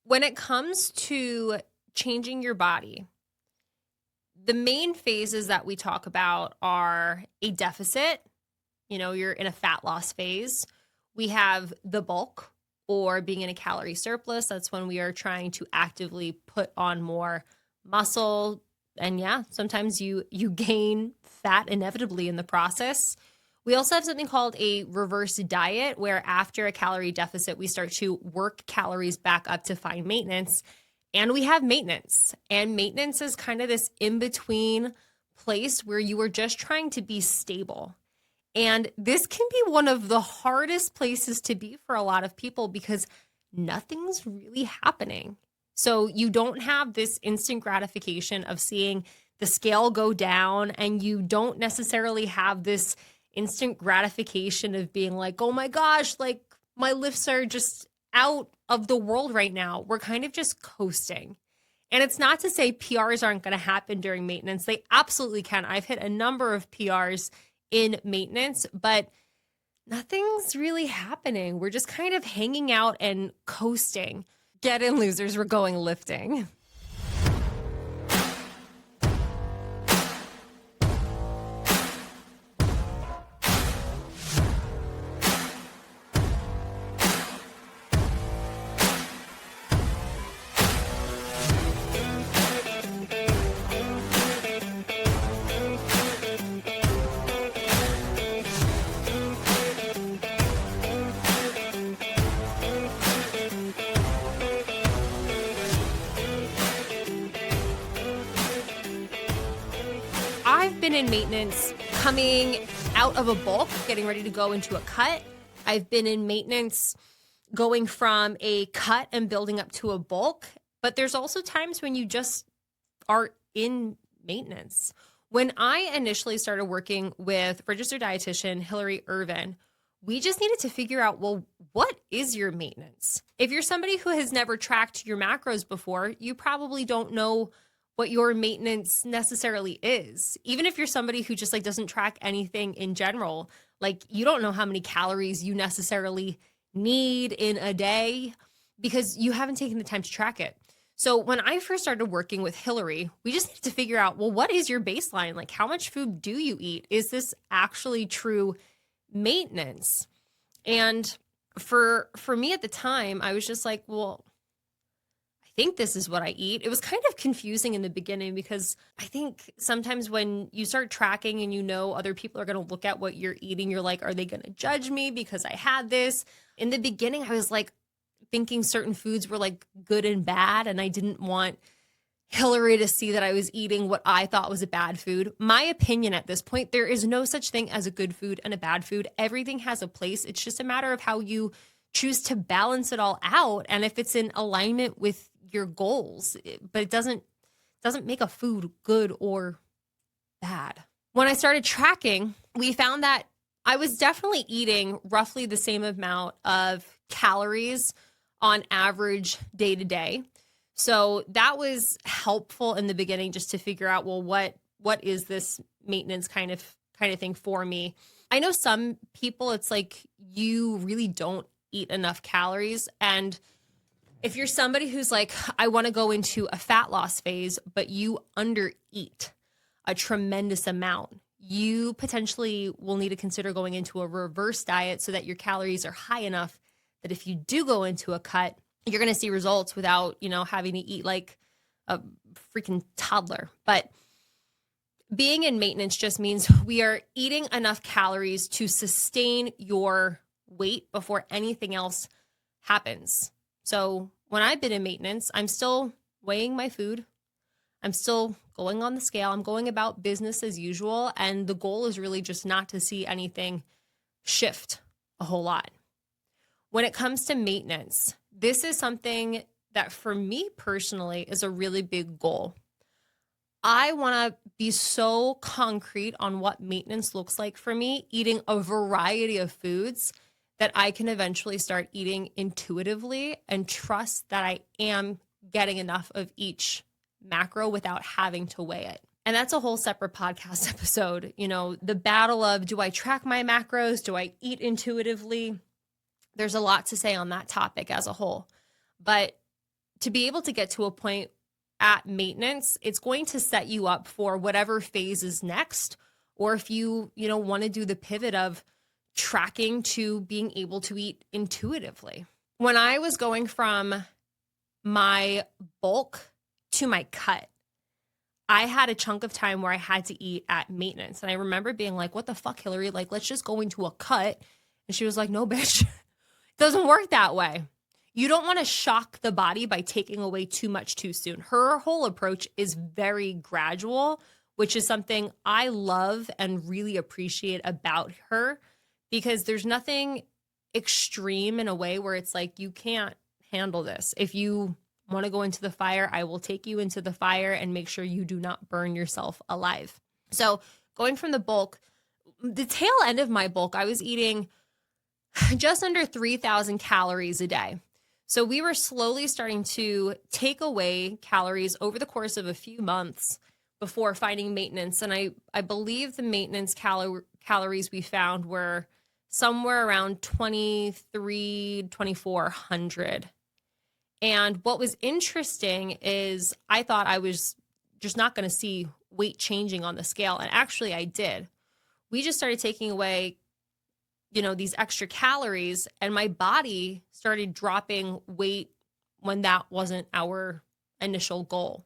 When it comes to changing your body, the main phases that we talk about are a deficit. You're in a fat loss phase. We have the bulk or being in a calorie surplus. That's when we are trying to actively put on more muscle. And yeah, sometimes you gain fat inevitably in the process. We also have something called a reverse diet, where after a calorie deficit, we start to work calories back up to find maintenance. And we have maintenance. And maintenance is kind of this in-between place where you are just trying to be stable. And this can be one of the hardest places to be for a lot of people because nothing's really happening. So you don't have this instant gratification of seeing the scale go down, and you don't necessarily have this instant gratification of being like, oh my gosh, like my lifts are just out of the world right now. We're kind of just coasting. And it's not to say PRs aren't going to happen during maintenance. They absolutely can. I've hit a number of PRs in maintenance, but nothing's really happening. We're just kind of hanging out and coasting. Get in, losers. We're going lifting. I've been in maintenance coming out of a bulk, getting ready to go into a cut. I've been in maintenance going from a cut and building up to a bulk. But there's also times when you just are in maintenance. When I initially started working with registered dietitian Hillary Irvin, we just needed to figure out, well, what is your maintenance? If you're somebody who has never tracked your macros before, you probably don't know what your maintenance necessarily is. Even if you're somebody who just like doesn't track anything in general, like you don't know how many calories you necessarily need in a day because you haven't taken the time to track it. So when I first started working with Hillary, we just needed to figure out, well, what is your baseline? Like, how much food do you eat? Is this actually true maintenance? And for me at the time, I was just like, well, I think this is what I eat. It was kind of confusing in the beginning because I think sometimes when you start tracking and you know other people are going to look at what you're eating, you're like, are they going to judge me because I had this? In the beginning, I was like thinking certain foods were like good and bad, and I didn't want Hillary to see that I was eating what I thought was a bad food. My opinion at this point, there is no such thing as a good food and a bad food. Everything has a place. It's just a matter of how you choose to balance it all out and if it's in alignment with your goals. But it doesn't make a food good or bad. When I started tracking, we found that I was definitely eating roughly the same amount of calories on average day to day. So that was helpful in the beginning just to figure out, well, what is this maintenance kind of thing for me? I know some people, it's like you really don't eat enough calories. And if you're somebody who's like, I want to go into a fat loss phase, but you undereat a tremendous amount, you potentially will need to consider going into a reverse diet so that your calories are high enough that if you do go into a cut, you're going to see results without, having to eat like a freaking toddler. But being in maintenance just means we are eating enough calories to sustain your weight before anything else happens. So when I've been in maintenance, I'm still weighing my food. I'm still going on the scale. I'm going about business as usual. And the goal is really just not to see anything shift a whole lot. When it comes to maintenance, this is something that for me personally is a really big goal. I want to be so concrete on what maintenance looks like for me, eating a variety of foods that I can eventually start eating intuitively and trust that I am getting enough of each macro without having to weigh it. And that's a whole separate podcast episode. The battle of, do I track my macros? Do I eat intuitively? There's a lot to say on that topic as a whole. But to be able to get to a point at maintenance, it's going to set you up for whatever phase is next. Or if you want to do the pivot of tracking to being able to eat intuitively. When I was going from my bulk to my cut, I had a chunk of time where I had to eat at maintenance. And I remember being like, what the fuck, Hillary? Like, let's just go into a cut. And she was like, no, bitch, it doesn't work that way. You don't want to shock the body by taking away too much too soon. Her whole approach is very gradual, which is something I love and really appreciate about her, because there's nothing extreme in a way where it's like, you can't handle this. If you want to go into the fire, I will take you into the fire and make sure you do not burn yourself alive. So going from the bulk, the tail end of my bulk, I was eating just under 3,000 calories a day. So we were slowly starting to take away calories over the course of a few months before finding maintenance. And I believe the maintenance calories we found were somewhere around 2,400. And what was interesting is I thought I was just not going to see weight changing on the scale. And actually I did. We just started taking away, these extra calories, and my body started dropping weight when that wasn't our initial goal.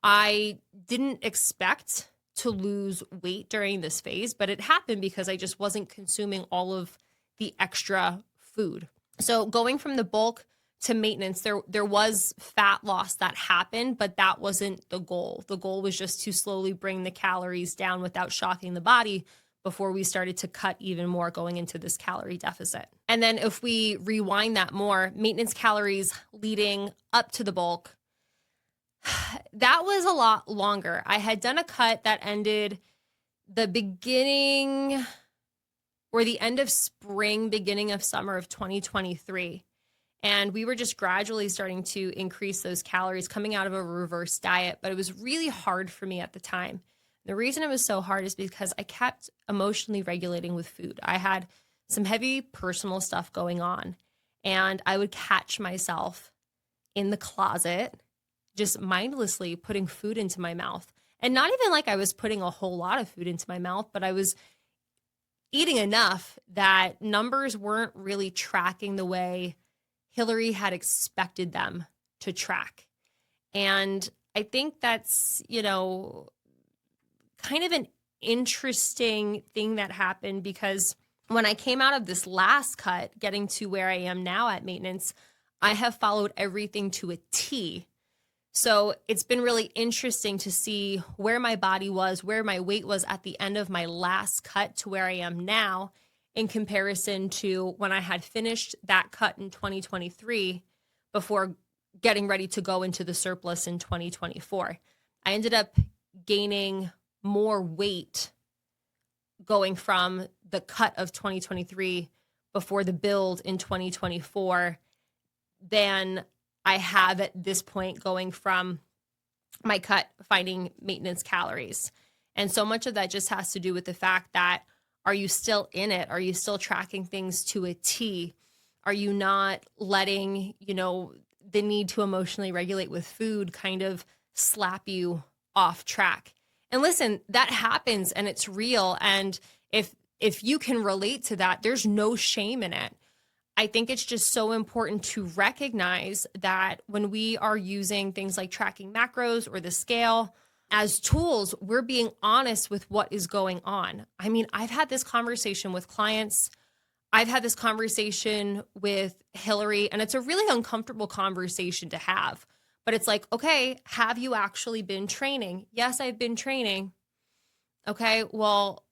I didn't expect to lose weight during this phase, but it happened because I just wasn't consuming all of the extra food. So going from the bulk to maintenance, there was fat loss that happened, but that wasn't the goal. The goal was just to slowly bring the calories down without shocking the body before we started to cut even more going into this calorie deficit. And then if we rewind that more, maintenance calories leading up to the bulk, that was a lot longer. I had done a cut that ended the beginning or the end of spring, beginning of summer of 2023. And we were just gradually starting to increase those calories coming out of a reverse diet, but it was really hard for me at the time. The reason it was so hard is because I kept emotionally regulating with food. I had some heavy personal stuff going on, and I would catch myself in the closet just mindlessly putting food into my mouth. And not even like I was putting a whole lot of food into my mouth, but I was eating enough that numbers weren't really tracking the way Hillary had expected them to track. And I think that's, kind of an interesting thing that happened, because when I came out of this last cut, getting to where I am now at maintenance, I have followed everything to a T. So it's been really interesting to see where my body was, where my weight was at the end of my last cut to where I am now in comparison to when I had finished that cut in 2023 before getting ready to go into the surplus in 2024. I ended up gaining more weight going from the cut of 2023 before the build in 2024 than I have at this point going from my cut finding maintenance calories. And so much of that just has to do with the fact that, are you still in it? Are you still tracking things to a T? Are you not letting, the need to emotionally regulate with food kind of slap you off track? And listen, that happens and it's real. And if you can relate to that, there's no shame in it. I think it's just so important to recognize that when we are using things like tracking macros or the scale as tools, we're being honest with what is going on. I mean, I've had this conversation with clients. I've had this conversation with Hillary, and it's a really uncomfortable conversation to have. But it's like, okay, have you actually been training? Yes, I've been training. Okay, well,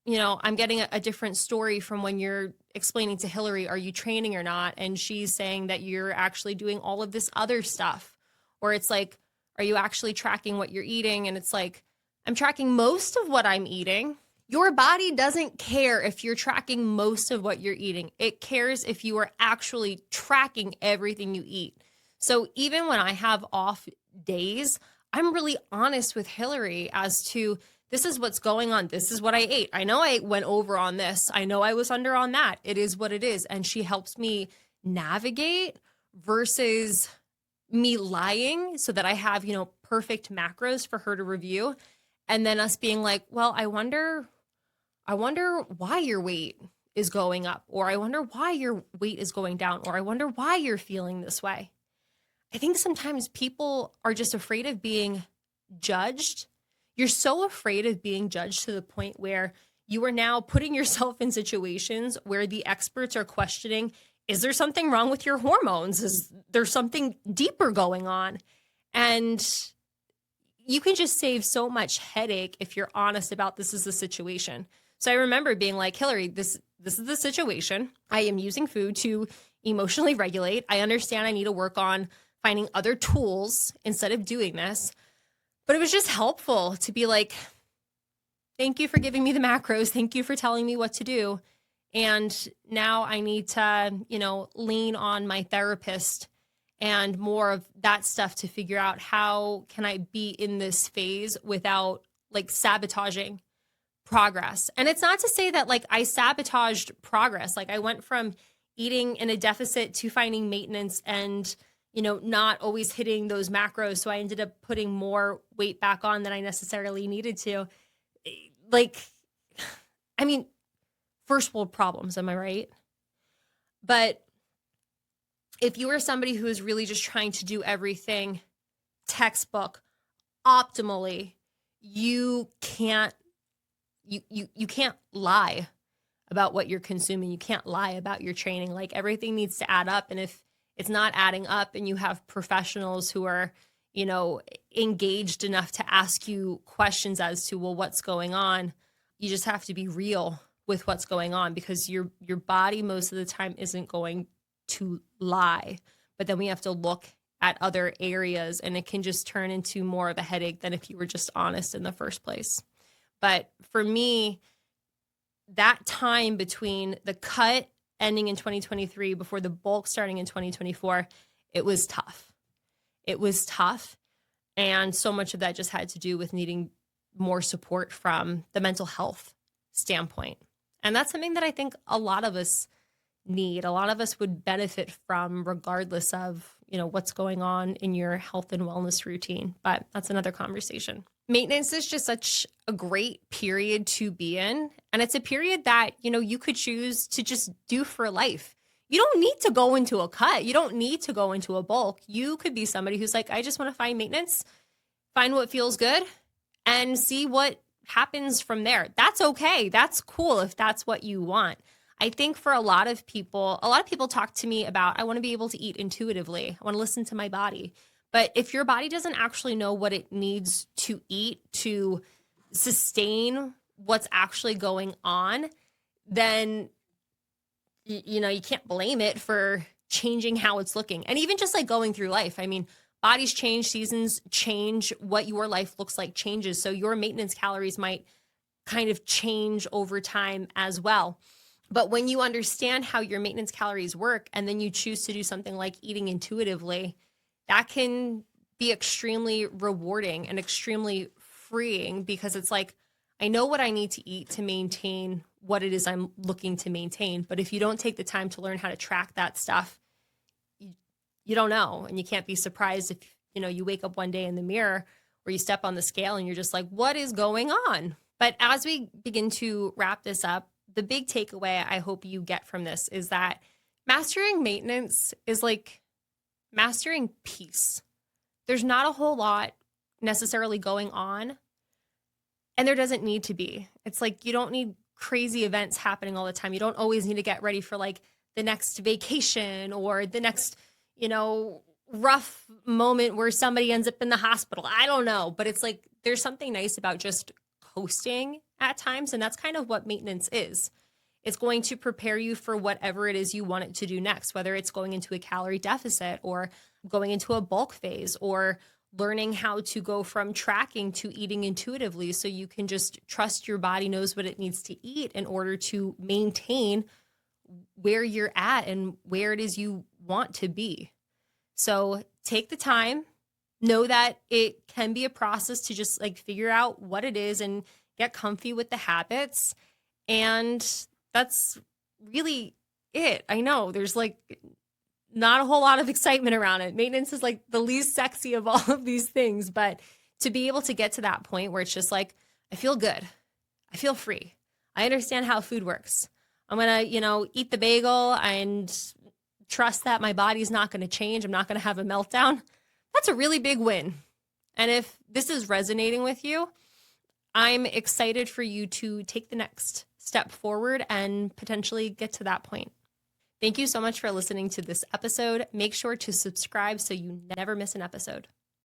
I'm getting a different story from when you're explaining to Hillary, are you training or not? And she's saying that you're actually doing all of this other stuff. Or it's like, are you actually tracking what you're eating? And it's like, I'm tracking most of what I'm eating. Your body doesn't care if you're tracking most of what you're eating. It cares if you are actually tracking everything you eat. So even when I have off days, I'm really honest with Hillary as to, this is what's going on. This is what I ate. I know I went over on this. I know I was under on that. It is what it is. And she helps me navigate versus me lying so that I have, perfect macros for her to review. And then us being like, well, I wonder why your weight is going up, or I wonder why your weight is going down, or I wonder why you're feeling this way. I think sometimes people are just afraid of being judged. You're so afraid of being judged to the point where you are now putting yourself in situations where the experts are questioning, is there something wrong with your hormones? Is there something deeper going on? And you can just save so much headache if you're honest about this is the situation. So I remember being like, Hillary, this is the situation. I am using food to emotionally regulate. I understand I need to work on finding other tools instead of doing this. But it was just helpful to be like, thank you for giving me the macros. Thank you for telling me what to do. And now I need to, lean on my therapist and more of that stuff to figure out how can I be in this phase without like sabotaging progress. And it's not to say that like I sabotaged progress. Like I went from eating in a deficit to finding maintenance and, not always hitting those macros. So I ended up putting more weight back on than I necessarily needed to. Like, I mean, first world problems, am I right? But if you are somebody who is really just trying to do everything textbook optimally, you can't lie about what you're consuming. You can't lie about your training. Like everything needs to add up. And if it's not adding up and you have professionals who are, engaged enough to ask you questions as to, well, what's going on, you just have to be real with what's going on because your body most of the time isn't going to lie. But then we have to look at other areas and it can just turn into more of a headache than if you were just honest in the first place. But for me, that time between the cut ending in 2023 before the bulk starting in 2024, it was tough. It was tough. And so much of that just had to do with needing more support from the mental health standpoint. And that's something that I think a lot of us need. A lot of us would benefit from regardless of, what's going on in your health and wellness routine. But that's another conversation. Maintenance is just such a great period to be in. And it's a period that, you could choose to just do for life. You don't need to go into a cut. You don't need to go into a bulk. You could be somebody who's like, I just want to find maintenance, find what feels good, and see what happens from there. That's okay. That's cool if that's what you want. I think for a lot of people talk to me about, I want to be able to eat intuitively. I want to listen to my body. But if your body doesn't actually know what it needs to eat to sustain what's actually going on, then, you can't blame it for changing how it's looking. And even just like going through life, I mean, bodies change, seasons change, what your life looks like changes. So your maintenance calories might kind of change over time as well. But when you understand how your maintenance calories work and then you choose to do something like eating intuitively, that can be extremely rewarding and extremely freeing because it's like, I know what I need to eat to maintain what it is I'm looking to maintain. But if you don't take the time to learn how to track that stuff, you don't know. And you can't be surprised if, you wake up one day in the mirror or you step on the scale and you're just like, what is going on? But as we begin to wrap this up, the big takeaway I hope you get from this is that mastering maintenance is like mastering peace. There's not a whole lot necessarily going on, and there doesn't need to be. It's like you don't need crazy events happening all the time. You don't always need to get ready for like the next vacation or the next, rough moment where somebody ends up in the hospital. I don't know, but it's like there's something nice about just coasting at times, and that's kind of what maintenance is. It's going to prepare you for whatever it is you want it to do next, whether it's going into a calorie deficit or going into a bulk phase or learning how to go from tracking to eating intuitively so you can just trust your body knows what it needs to eat in order to maintain where you're at and where it is you want to be. So take the time, know that it can be a process to just like figure out what it is and get comfy with the habits. And that's really it. I know there's like not a whole lot of excitement around it. Maintenance is like the least sexy of all of these things. But to be able to get to that point where it's just like, I feel good. I feel free. I understand how food works. I'm going to, eat the bagel and trust that my body's not going to change. I'm not going to have a meltdown. That's a really big win. And if this is resonating with you, I'm excited for you to take the next step forward and potentially get to that point. Thank you so much for listening to this episode. Make sure to subscribe so you never miss an episode.